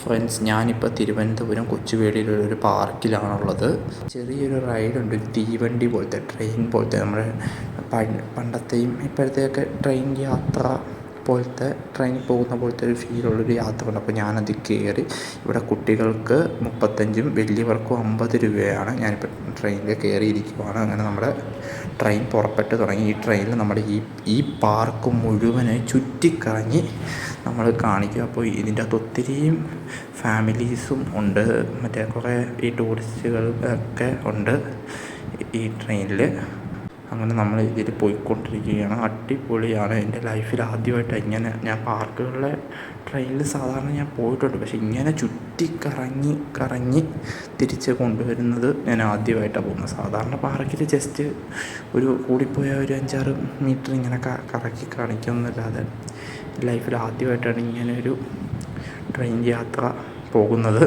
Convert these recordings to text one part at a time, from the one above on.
Friends, ഞാനിപ്പോൾ തിരുവനന്തപുരം കൊച്ചുവേളിയിലൊരു പാർക്കിലാണുള്ളത്. ചെറിയൊരു റൈഡുണ്ട്, ഒരു തീവണ്ടി പോലത്തെ, ട്രെയിൻ പോലത്തെ. നമ്മുടെ പണ്ടത്തെയും ഇപ്പോഴത്തെയൊക്കെ ട്രെയിൻ യാത്ര പോലത്തെ, ട്രെയിനിൽ പോകുന്ന പോലത്തെ ഒരു ഫീലുള്ളൊരു യാത്ര ഉണ്ട്. അപ്പോൾ ഞാനതിൽ കയറി. ഇവിടെ കുട്ടികൾക്ക് 35 വലിയവർക്കും 50 രൂപയാണ്. ഞാനിപ്പോൾ ട്രെയിനിൽ കയറിയിരിക്കുവാണ്. അങ്ങനെ നമ്മുടെ ട്രെയിൻ പുറപ്പെട്ട് തുടങ്ങി. ഈ ട്രെയിനിൽ നമ്മുടെ ഈ പാർക്ക് മുഴുവനായി ചുറ്റിക്കറങ്ങി നമ്മൾ കാണിക്കും. അപ്പോൾ ഇതിൻ്റെ അകത്ത് ഒത്തിരിയും ഫാമിലീസും ഉണ്ട്, മറ്റേ കുറേ ഈ ടൂറിസ്റ്റുകൾ ഒക്കെ ഉണ്ട് ഈ ട്രെയിനിൽ. അങ്ങനെ നമ്മൾ ഇതിൽ പോയിക്കൊണ്ടിരിക്കുകയാണ്. അടിപൊളിയാണ്. എൻ്റെ ലൈഫിൽ ആദ്യമായിട്ട് ഇങ്ങനെ ഞാൻ പാർക്കുകളിലെ ട്രെയിനിൽ സാധാരണ ഞാൻ പോയിട്ടുണ്ട്, പക്ഷേ ഇങ്ങനെ കറങ്ങി തിരിച്ച് കൊണ്ടുവരുന്നത് ഞാൻ ആദ്യമായിട്ടാണ് പോകുന്നത്. സാധാരണ പാർക്കിൽ ജസ്റ്റ് ഒരു കൂടിപ്പോയ ഒരു 5-6 മീറ്റർ ഇങ്ങനെ കറക്കി കാണിക്കുന്നല്ലാതെ ലൈഫിൽ ആദ്യമായിട്ടാണ് ഇങ്ങനെ ഒരു ട്രെയിൻ യാത്ര പോകുന്നത്.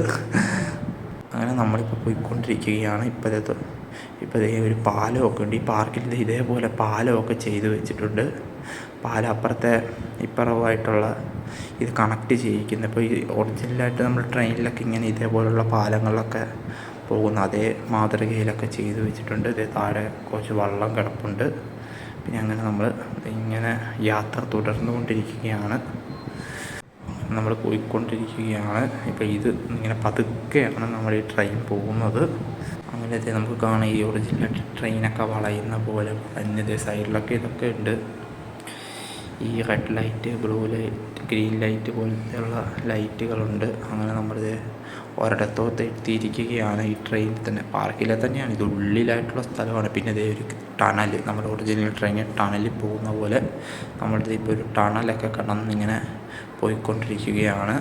അങ്ങനെ നമ്മളിപ്പോൾ പോയിക്കൊണ്ടിരിക്കുകയാണ്. ഇപ്പോൾ ഒരു പാലമൊക്കെ ഉണ്ട് ഈ പാർക്കിൽ. ഇതേപോലെ പാലമൊക്കെ ചെയ്ത് വെച്ചിട്ടുണ്ട്. പാലം ഇപ്പുറമായിട്ടുള്ള ഇത് കണക്ട് ചെയ്യിക്കുന്നത്. ഇപ്പോൾ ഈ ഒറിജിനലായിട്ട് നമ്മൾ ട്രെയിനിലൊക്കെ ഇങ്ങനെ ഇതേപോലുള്ള പാലങ്ങളിലൊക്കെ പോകുന്ന അതേ മാതൃകയിലൊക്കെ ചെയ്ത് വെച്ചിട്ടുണ്ട്. ഇതേ താഴെ കുറച്ച് വെള്ളം കിടപ്പുണ്ട്. പിന്നെ അങ്ങനെ നമ്മൾ ഇങ്ങനെ യാത്ര തുടർന്നുകൊണ്ടിരിക്കുകയാണ്. നമ്മൾ പോയിക്കൊണ്ടിരിക്കുകയാണ്. ഇപ്പോൾ ഇത് ഇങ്ങനെ പതുക്കെയാണ് നമ്മൾ ഈ ട്രെയിൻ പോകുന്നത്. അങ്ങനത്തെ നമുക്ക് കാണാം ഈ ഒറിജിനൽ ട്രെയിനൊക്കെ വളയുന്ന പോലെ വളഞ്ഞത്. സൈഡിലൊക്കെ ഇതൊക്കെ ഉണ്ട്. ഈ red light, blue light, green light പോലത്തെയുള്ള ലൈറ്റുകളുണ്ട്. അങ്ങനെ നമ്മളിത് ഒരിടത്തോട്ട് എത്തിയിരിക്കുകയാണ്. ഈ ട്രെയിനിൽ തന്നെ, പാർക്കിലെ തന്നെയാണ്. ഇത് ഉള്ളിലായിട്ടുള്ള സ്ഥലമാണ്. പിന്നെ ഇതേ ഒരു ടണൽ, നമ്മുടെ ഒറിജിനൽ ട്രെയിനിൽ ടണലിൽ പോകുന്ന പോലെ നമ്മളിത് ഇപ്പോൾ ഒരു ടണലൊക്കെ കടന്നിങ്ങനെ പോയിക്കൊണ്ടിരിക്കുകയാണ്.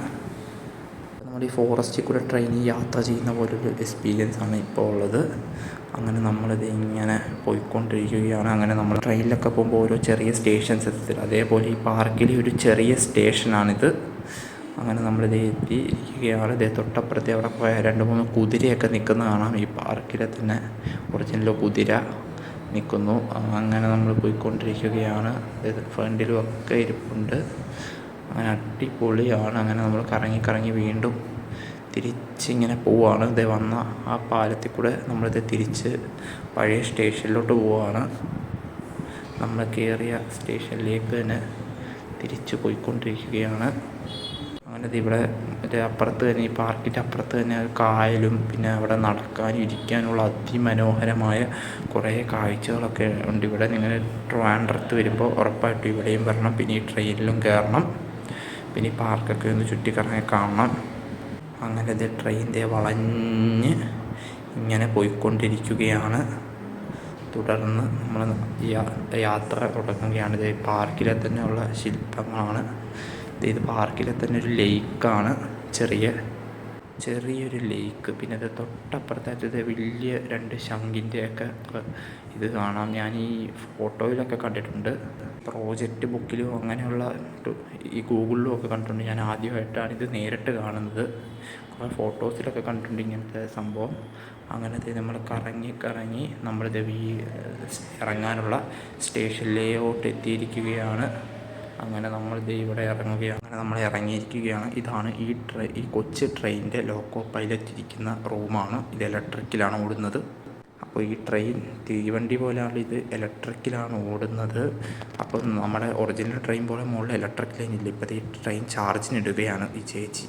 നമ്മൾ ഈ ഫോറസ്റ്റിൽ കൂടെ ട്രെയിനിൽ യാത്ര ചെയ്യുന്ന പോലൊരു എക്സ്പീരിയൻസ് ആണ് ഇപ്പോൾ ഉള്ളത്. അങ്ങനെ നമ്മളിത് ഇങ്ങനെ പോയിക്കൊണ്ടിരിക്കുകയാണ്. അങ്ങനെ നമ്മൾ ട്രെയിനിലൊക്കെ പോകുമ്പോൾ ഓരോ ചെറിയ സ്റ്റേഷൻസ് എത്തില്ല, അതേപോലെ ഈ പാർക്കിലെ ഒരു ചെറിയ സ്റ്റേഷനാണിത്. അങ്ങനെ നമ്മളിത് എത്തിയിരിക്കുകയാണ്. ഇതേ തൊട്ടപ്പുറത്തെ അവിടെ 2-3 കുതിരയൊക്കെ നിൽക്കുന്നത് കാണാം. ഈ പാർക്കിലെ തന്നെ ഒറിജിനൽ കുതിര നിൽക്കുന്നു. അങ്ങനെ നമ്മൾ പോയിക്കൊണ്ടിരിക്കുകയാണ്. ഫ്രണ്ടിലും ഒക്കെ ഇരിപ്പുണ്ട്. അങ്ങനെ അടിപൊളിയാണ്. അങ്ങനെ നമ്മൾ കറങ്ങി വീണ്ടും തിരിച്ചിങ്ങനെ പോവുകയാണ്. ഇത് വന്ന ആ പാലത്തിൽ കൂടെ നമ്മളിത് തിരിച്ച് പഴയ സ്റ്റേഷനിലോട്ട് പോവുകയാണ്. നമ്മൾ കയറിയ സ്റ്റേഷനിലേക്ക് തന്നെ തിരിച്ച് പോയിക്കൊണ്ടിരിക്കുകയാണ്. അങ്ങനെ ഇവിടെ മറ്റേ അപ്പുറത്ത് തന്നെ, ഈ പാർക്കിൻ്റെ അപ്പുറത്ത് തന്നെ കായലും പിന്നെ അവിടെ നടക്കാനും ഇരിക്കാനുള്ള അതിമനോഹരമായ കുറേ കാഴ്ചകളൊക്കെ ഉണ്ട് ഇവിടെ. നിങ്ങൾ ട്രിവാൻഡ്രത്ത് വരുമ്പോൾ ഉറപ്പായിട്ടും ഇവിടെയും വരണം. പിന്നെ ഈ ട്രെയിനിലും കയറണം. പിന്നെ ഈ പാർക്കൊക്കെ ഒന്ന് ചുറ്റിക്കറങ്ങി കാണണം. അങ്ങനെ ഇത് ട്രെയിനിൻ്റെ വളഞ്ഞ് ഇങ്ങനെ പോയിക്കൊണ്ടിരിക്കുകയാണ്. തുടർന്ന് നമ്മൾ യാത്ര തുടങ്ങുകയാണ്. ഇത് പാർക്കിലെ തന്നെ ഉള്ള ശില്പങ്ങളാണ്. ഇത് പാർക്കിലെ തന്നെ ഒരു ലേക്കാണ്, ചെറിയൊരു ലേക്ക്. പിന്നെ അത് തൊട്ടപ്പുറത്തായിട്ട് വലിയ 2 ശംഖിൻ്റെയൊക്കെ ഇത് കാണാം. ഞാൻ ഈ ഫോട്ടോയിലൊക്കെ കണ്ടിട്ടുണ്ട്, പ്രോജക്റ്റ് ബുക്കിലും അങ്ങനെയുള്ള ഈ ഗൂഗിളിലും ഒക്കെ കണ്ടിട്ടുണ്ട്. ഞാൻ ആദ്യമായിട്ടാണ് ഇത് നേരിട്ട് കാണുന്നത്. കുറേ ഫോട്ടോസിലൊക്കെ കണ്ടിട്ടുണ്ട് ഇങ്ങനത്തെ സംഭവം. അങ്ങനത്തെ നമ്മൾ കറങ്ങി നമ്മളിത് ഇറങ്ങാനുള്ള സ്റ്റേഷനിലോട്ട് എത്തിയിരിക്കുകയാണ്. അങ്ങനെ നമ്മളിത് ഇവിടെ ഇറങ്ങുകയാണ്. അങ്ങനെ നമ്മൾ ഇറങ്ങിയിരിക്കുകയാണ്. ഇതാണ് ഈ കൊച്ചു ട്രെയിനിൻ്റെ ലോക്കോ പൈലറ്റ് ഇരിക്കുന്ന റൂമാണ്. ഇത് ഇലക്ട്രിക്കിലാണ് ഓടുന്നത്. അപ്പോൾ ഈ ട്രെയിൻ തീവണ്ടി പോലെയാണ്, ഇത് ഇലക്ട്രിക്കിലാണ് ഓടുന്നത്. അപ്പം നമ്മുടെ ഒറിജിനൽ ട്രെയിൻ പോലെ മുകളിൽ ഇലക്ട്രിക് ലൈൻ ഇല്ല. ഇപ്പോൾ ഈ ട്രെയിൻ ചാർജിനിടുകയാണ് ഈ ചേച്ചി.